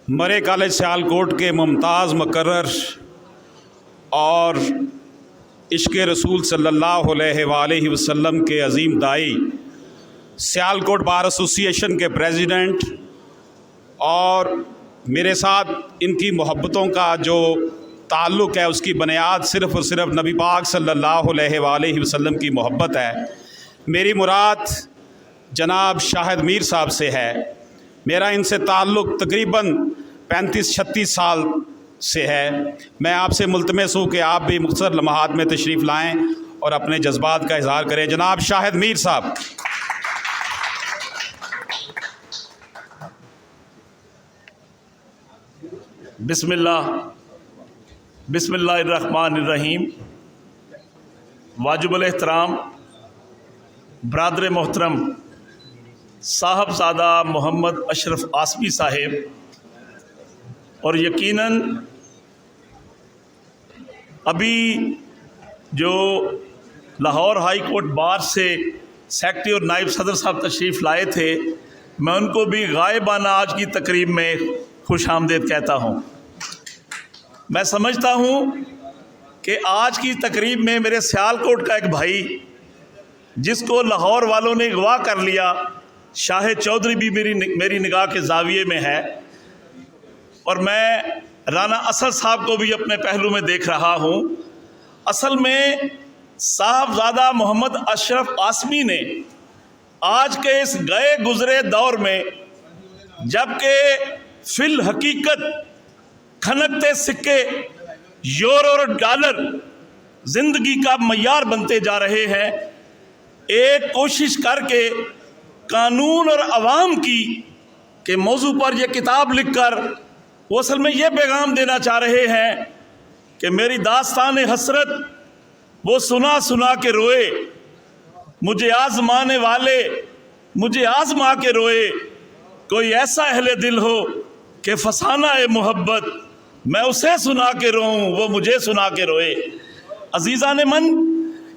मरे कॉलेज सियालकोट के मुमताज़ मुकर्रर और इश्क़ रसूल सल्लल्लाहु अलैहि वसल्लम के अज़ीम दाई, सियालकोट बार एसोसिएशन के प्रेसिडेंट और मेरे साथ इनकी मोहब्बतों का जो ताल्लुक़ है उसकी बुनियाद सिर्फ़ और सिर्फ नबी पाक सल्लल्लाहु अलैहि वसल्लम की मोहब्बत है। मेरी मुराद जनाब शाहिद मीर साहब से है। मेरा इनसे ताल्लुक़ तकरीबन 35-36 साल से है। मैं आपसे मुल्तमस हूँ कि आप भी मुख्तसर लम्हात में तशरीफ़ लाएँ और अपने जज्बात का इज़हार करें। जनाब शाहिद मीर साहब। बिस्मिल्लाहिर्रहमानिर्रहीम। वाजिबुल एहतराम बरादर मोहतरम साहबजादा मोहम्मद अशरफ आसमी साहिब और यकीनन अभी जो लाहौर हाई कोर्ट बार से सेक्रेटरी और नायब सदर साहब तशरीफ़ लाए थे, मैं उनको भी गायबाना आज की तकरीब में खुश आमदीद कहता हूँ। मैं समझता हूँ कि आज की तकरीब में मेरे सियालकोट का एक भाई जिसको लाहौर वालों ने अगवा कर लिया, शाहिद चौधरी भी मेरी निगाह के जाविये में है और मैं राना असद साहब को भी अपने पहलू में देख रहा हूँ। असल में साहबजादा मोहम्मद अशरफ आसमी ने आज के इस गए गुजरे दौर में, जबकि फिल हकीकत खनकते सिक्के यूरो और डॉलर जिंदगी का मयार बनते जा रहे हैं, एक कोशिश करके कानून और अवाम की के मौजू पर यह किताब लिखकर वो असल में ये पैगाम देना चाह रहे हैं कि मेरी दास्तान हसरत वो सुना सुना के रोए, मुझे आजमाने वाले मुझे आजमा के रोए, कोई ऐसा अहले दिल हो कि फसाना है मोहब्बत, मैं उसे सुना के रोऊं वो मुझे सुना के रोए। अजीज़ान मन,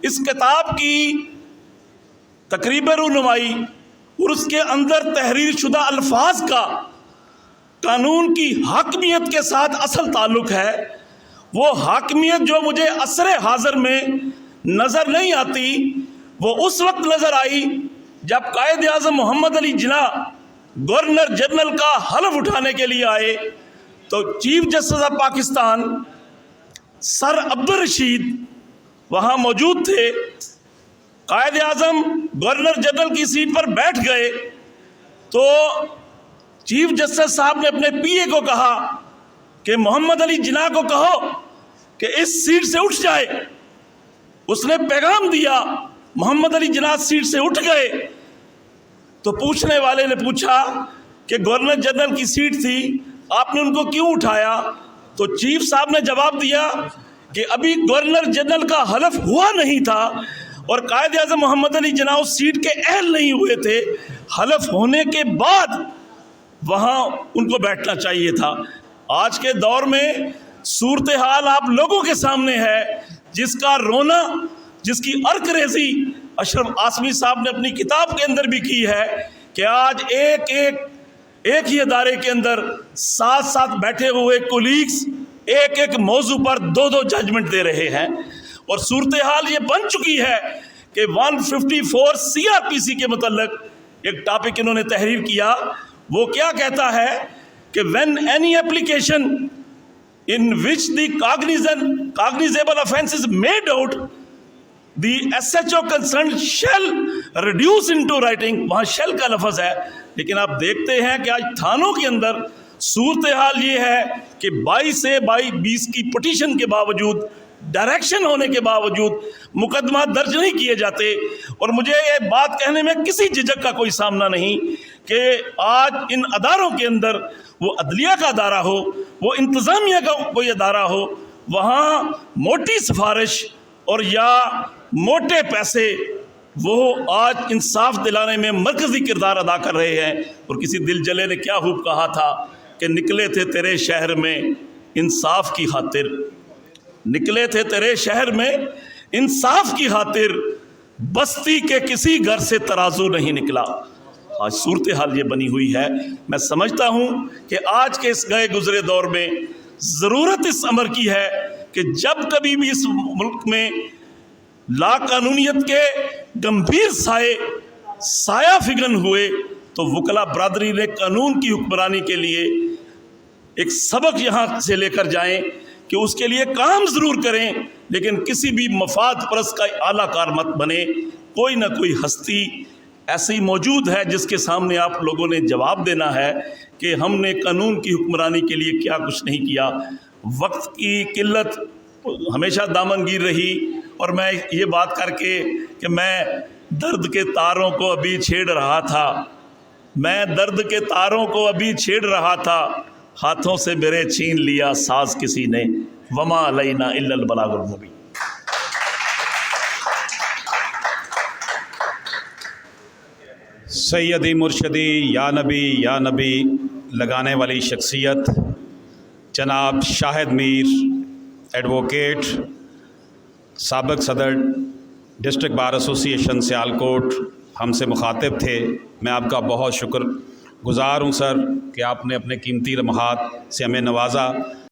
इस किताब की तकरीब रुनुमाई और उसके अंदर तहरीर शुदा अल्फाज का कानून की हाकमियत के साथ असल ताल्लुक़ है। वो हाकमियत जो मुझे असर हाज़र में नज़र नहीं आती, वो उस वक्त नज़र आई जब कायद आज़म मोहम्मद अली जिन्ना गवर्नर जनरल का हल्फ उठाने के लिए आए तो chief justice of Pakistan sir Abdul Rashid वहाँ मौजूद थे। कायद आज़म गवर्नर जनरल की सीट पर बैठ गए तो चीफ जस्टिस साहब ने अपने पीए को कहा कि मोहम्मद अली जिन्ना को कहो कि इस सीट से उठ जाए। उसने पैगाम दिया, मोहम्मद अली जिन्ना सीट से उठ गए तो पूछने वाले ने पूछा कि गवर्नर जनरल की सीट थी, आपने उनको क्यों उठाया? तो चीफ साहब ने जवाब दिया कि अभी गवर्नर जनरल का हलफ हुआ नहीं था और कायद आज़म मोहम्मद अली जिन्ना उस सीट के अहल नहीं हुए थे, हलफ होने के बाद वहाँ उनको बैठना चाहिए था। आज के दौर में सूरत हाल आप लोगों के सामने है, जिसका रोना, जिसकी अर्करेजी अशरफ आसमी साहब ने अपनी किताब के अंदर भी की है कि आज एक ही अदारे के अंदर साथ साथ बैठे हुए कोलीग्स एक एक मौजू पर दो जजमेंट दे रहे हैं और सूरत हाल ये बन चुकी है कि 154 CRPC के मतलब एक टॉपिक इन्होंने तहरीर किया। वो क्या कहता है कि when any application in which the cognizable offense is made out, the SHO concerned shall reduce into writing, वहाँ shall का लफ्ज़ है, लेकिन आप देखते हैं कि आज थानों के अंदर सूरत हाल ये है कि 22 से 20 की पटिशन के बावजूद, डायरेक्शन होने के बावजूद मुकदमा दर्ज नहीं किए जाते। और मुझे ये बात कहने में किसी झिझक का कोई सामना नहीं कि आज इन अदारों के अंदर, वो अदलिया का अदारा हो, वो इंतज़ामिया का कोई अदारा हो, वहाँ मोटी सिफारिश और या मोटे पैसे वो आज इंसाफ दिलाने में मरकज़ी किरदार अदा कर रहे हैं। और किसी दिल जले ने क्या खूब कहा था कि निकले थे तेरे शहर में इंसाफ की खातिर, निकले थे तेरे शहर में इंसाफ की खातिर, बस्ती के किसी घर से तराजू नहीं निकला। آج صورتحال یہ بنی ہوئی ہے۔ میں سمجھتا ہوں کہ آج کے اس گئے گزرے دور میں ضرورت اس امر کی ہے کہ جب کبھی بھی اس ملک میں لا قانونیت کے گمبھیر سایہ فگن ہوئے تو وکلا برادری نے قانون کی حکمرانی کے لیے ایک سبق یہاں سے لے کر جائیں کہ اس کے لیے کام ضرور کریں، لیکن کسی بھی مفاد پرست کا اعلیٰ کار مت بنے۔ کوئی نہ کوئی ہستی ایسی موجود ہے جس کے سامنے آپ لوگوں نے جواب دینا ہے کہ ہم نے قانون کی حکمرانی کے لیے کیا کچھ نہیں کیا۔ وقت کی قلت ہمیشہ دامنگیر رہی، اور میں یہ بات کر کے کہ میں درد کے تاروں کو ابھی چھیڑ رہا تھا، ہاتھوں سے میرے چھین لیا ساز کسی نے، وما علینا الا البلاغ المبین۔ سیدی مرشدی یا نبی لگانے والی شخصیت جناب شاہد میر ایڈوکیٹ، سابق صدر ڈسٹرکٹ بار ایسوسی ایشن سیالکوٹ ہم سے مخاطب تھے۔ میں آپ کا بہت شکر گزار ہوں سر کہ آپ نے اپنے قیمتی لمحات سے ہمیں نوازا۔